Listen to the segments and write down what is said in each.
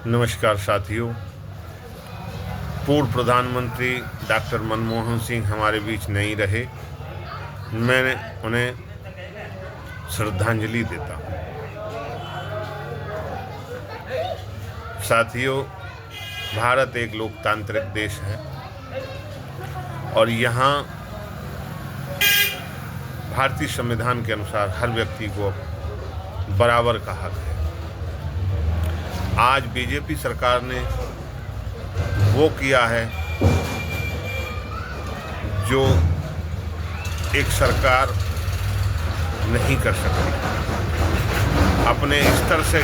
नमस्कार साथियों। पूर्व प्रधानमंत्री डॉक्टर मनमोहन सिंह हमारे बीच नहीं रहे। मैंने उन्हें श्रद्धांजलि देता हूँ। साथियों, भारत एक लोकतांत्रिक देश है और यहाँ भारतीय संविधान के अनुसार हर व्यक्ति को बराबर का हक है। आज बीजेपी सरकार ने वो किया है जो एक सरकार नहीं कर सकती। अपने स्तर से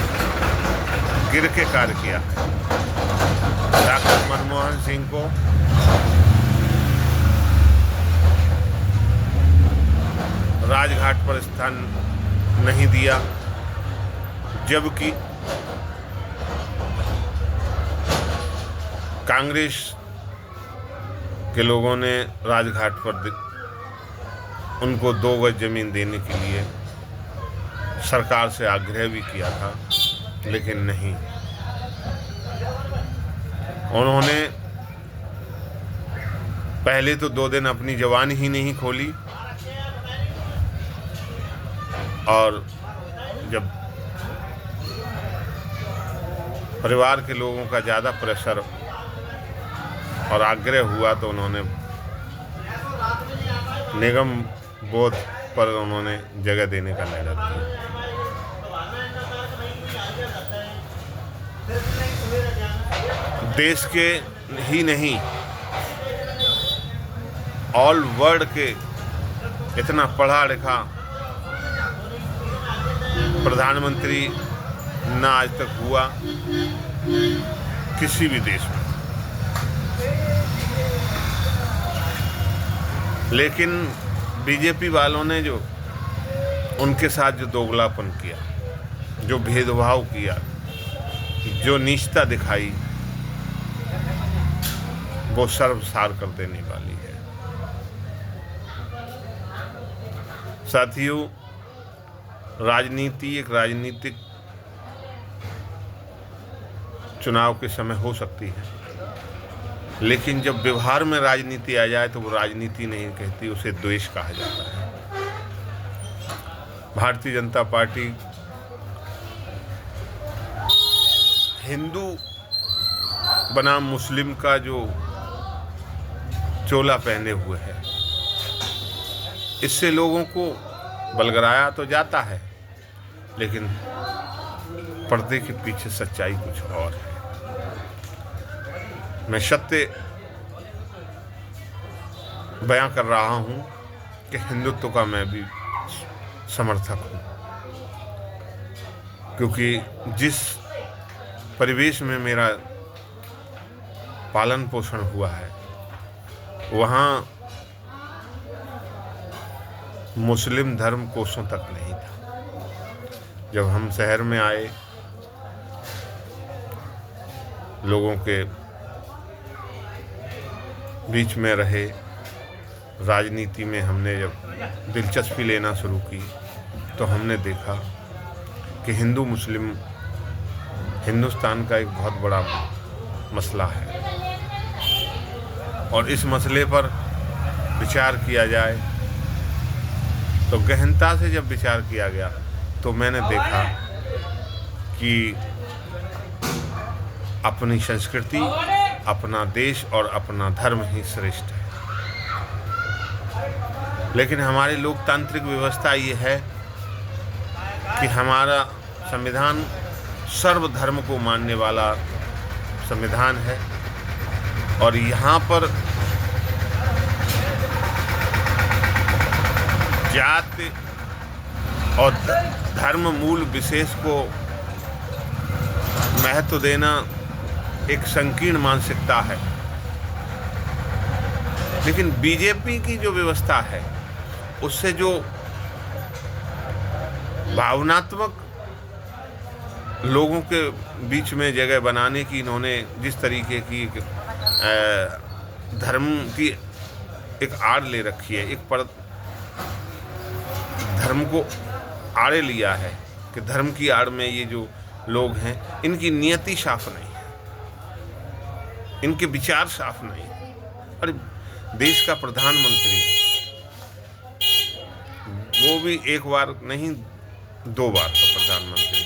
गिर के कार्य किया है। डॉक्टर मनमोहन सिंह को राजघाट पर स्थान नहीं दिया, जबकि कांग्रेस के लोगों ने राजघाट पर उनको 2 गज जमीन देने के लिए सरकार से आग्रह भी किया था, लेकिन नहीं। उन्होंने पहले तो 2 दिन अपनी ज़बान ही नहीं खोली और जब परिवार के लोगों का ज़्यादा प्रेशर और आग्रह हुआ तो उन्होंने निगम बोर्ड पर उन्होंने जगह देने का निर्णय लिया। देश के ही नहीं, ऑल वर्ल्ड के इतना पढ़ा लिखा प्रधानमंत्री ना आज तक हुआ किसी भी देश में। लेकिन बीजेपी वालों ने जो उनके साथ जो दोगलापन किया, जो भेदभाव किया, जो नीचता दिखाई, वो सर्वसार कर देने वाली है। साथियों, राजनीति एक राजनीतिक चुनाव के समय हो सकती है, लेकिन जब व्यवहार में राजनीति आ जाए तो वो राजनीति नहीं कहती, उसे द्वेष कहा जाता है। भारतीय जनता पार्टी हिंदू बनाम मुस्लिम का जो चोला पहने हुए है, इससे लोगों को बलगराया तो जाता है, लेकिन पर्दे के पीछे सच्चाई कुछ और है। मैं सत्य बयां कर रहा हूं कि हिंदुत्व का मैं भी समर्थक हूं, क्योंकि जिस परिवेश में मेरा पालन पोषण हुआ है, वहाँ मुस्लिम धर्म कोसों तक नहीं था। जब हम शहर में आए, लोगों के बीच में रहे, राजनीति में हमने जब दिलचस्पी लेना शुरू की, तो हमने देखा कि हिंदू मुस्लिम हिंदुस्तान का एक बहुत बड़ा मसला है और इस मसले पर विचार किया जाए तो गहनता से जब विचार किया गया तो मैंने देखा कि अपनी संस्कृति, अपना देश और अपना धर्म ही श्रेष्ठ है। लेकिन हमारी लोकतांत्रिक व्यवस्था ये है कि हमारा संविधान सर्वधर्म को मानने वाला संविधान है और यहाँ पर जाति और धर्म मूल विशेष को महत्व देना एक संकीर्ण मानसिकता है। लेकिन बीजेपी की जो व्यवस्था है, उससे जो भावनात्मक लोगों के बीच में जगह बनाने की इन्होंने जिस तरीके की धर्म की एक आड़ ले रखी है, एक पर धर्म को आड़े लिया है कि धर्म की आड़ में ये जो लोग हैं, इनकी नियति साफ नहीं है। इनके विचार साफ नहीं। अरे देश का प्रधानमंत्री, वो भी एक बार नहीं 2 बार का प्रधानमंत्री,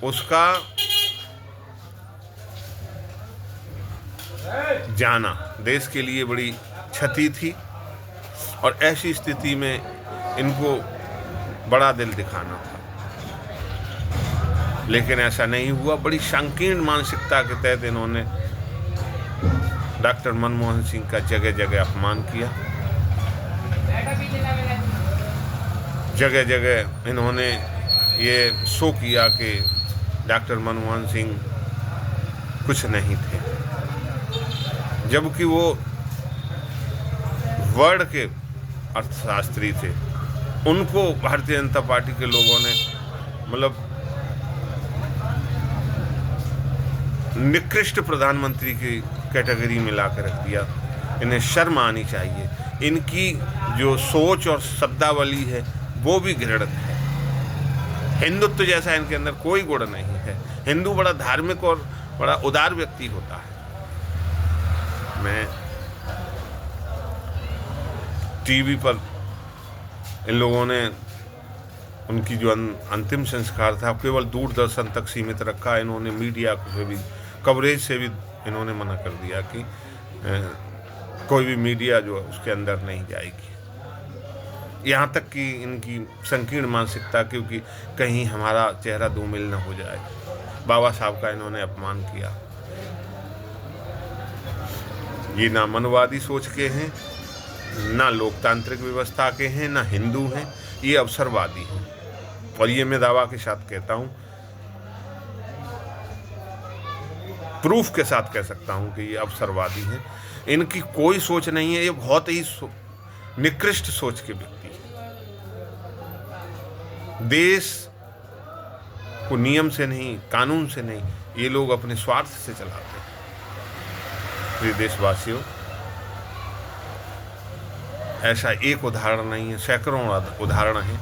उसका जाना देश के लिए बड़ी क्षति थी। और ऐसी स्थिति में इनको बड़ा दिल दिखाना था, लेकिन ऐसा नहीं हुआ। बड़ी संकीर्ण मानसिकता के तहत इन्होंने डॉक्टर मनमोहन सिंह का जगह जगह अपमान किया। जगह जगह इन्होंने ये शो किया कि डॉक्टर मनमोहन सिंह कुछ नहीं थे, जबकि वो वर्ल्ड के अर्थशास्त्री थे। उनको भारतीय जनता पार्टी के लोगों ने मतलब निकृष्ट प्रधानमंत्री की कैटेगरी में ला कर रख दिया। इन्हें शर्म आनी चाहिए। इनकी जो सोच और शब्दावली है वो भी घृणित है। हिंदुत्व जैसा इनके अंदर कोई गुण नहीं है। हिंदू बड़ा धार्मिक और बड़ा उदार व्यक्ति होता है। मैं टीवी पर इन लोगों ने उनकी जो अंतिम संस्कार था केवल दूरदर्शन तक सीमित रखा। इन्होंने मीडिया से भी कवरेज से भी इन्होंने मना कर दिया कि कोई भी मीडिया जो उसके अंदर नहीं जाएगी। यहाँ तक कि इनकी संकीर्ण मानसिकता, क्योंकि कहीं हमारा चेहरा धूमिल न हो जाए। बाबा साहब का इन्होंने अपमान किया। ये ना मनवादी सोच के हैं, ना लोकतांत्रिक व्यवस्था के हैं, ना हिंदू हैं। ये अवसरवादी हैं। और ये मैं दावा के साथ कहता हूँ, प्रूफ के साथ कह सकता हूँ कि ये अवसरवादी हैं। इनकी कोई सोच नहीं है। ये बहुत ही निकृष्ट सोच के व्यक्ति हैं। देश को नियम से नहीं, कानून से नहीं, ये लोग अपने स्वार्थ से चलाते हैं। प्रिय देशवासियों, ऐसा एक उदाहरण नहीं है, सैकड़ों उदाहरण हैं।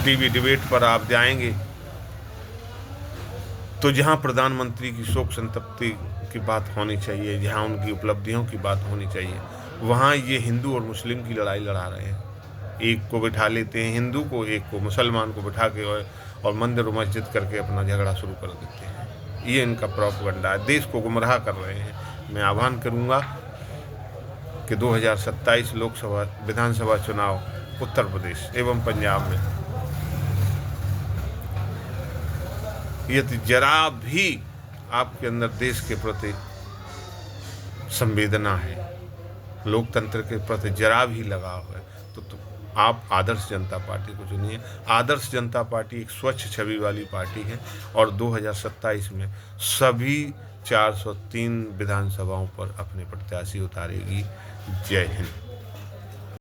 टीवी डिबेट पर आप जाएंगे तो जहां प्रधानमंत्री की शोक संतप्ति की बात होनी चाहिए, जहां उनकी उपलब्धियों की बात होनी चाहिए, वहां ये हिंदू और मुस्लिम की लड़ाई लड़ा रहे हैं। एक को बिठा लेते हैं हिंदू को, एक को मुसलमान को बिठा के और मंदिर और मस्जिद करके अपना झगड़ा शुरू कर देते हैं। ये इनका प्रोपेगेंडा है। देश को गुमराह कर रहे हैं। मैं आह्वान करूंगा कि 2027 लोकसभा विधानसभा चुनाव उत्तर प्रदेश एवं पंजाब में यदि जरा भी आपके अंदर देश के प्रति संवेदना है, लोकतंत्र के प्रति जरा भी लगाव है, तो आप आदर्श जनता पार्टी को चुनिए। आदर्श जनता पार्टी एक स्वच्छ छवि वाली पार्टी है और 2027 में सभी 403 विधानसभाओं पर अपने प्रत्याशी उतारेगी। जय हिंद।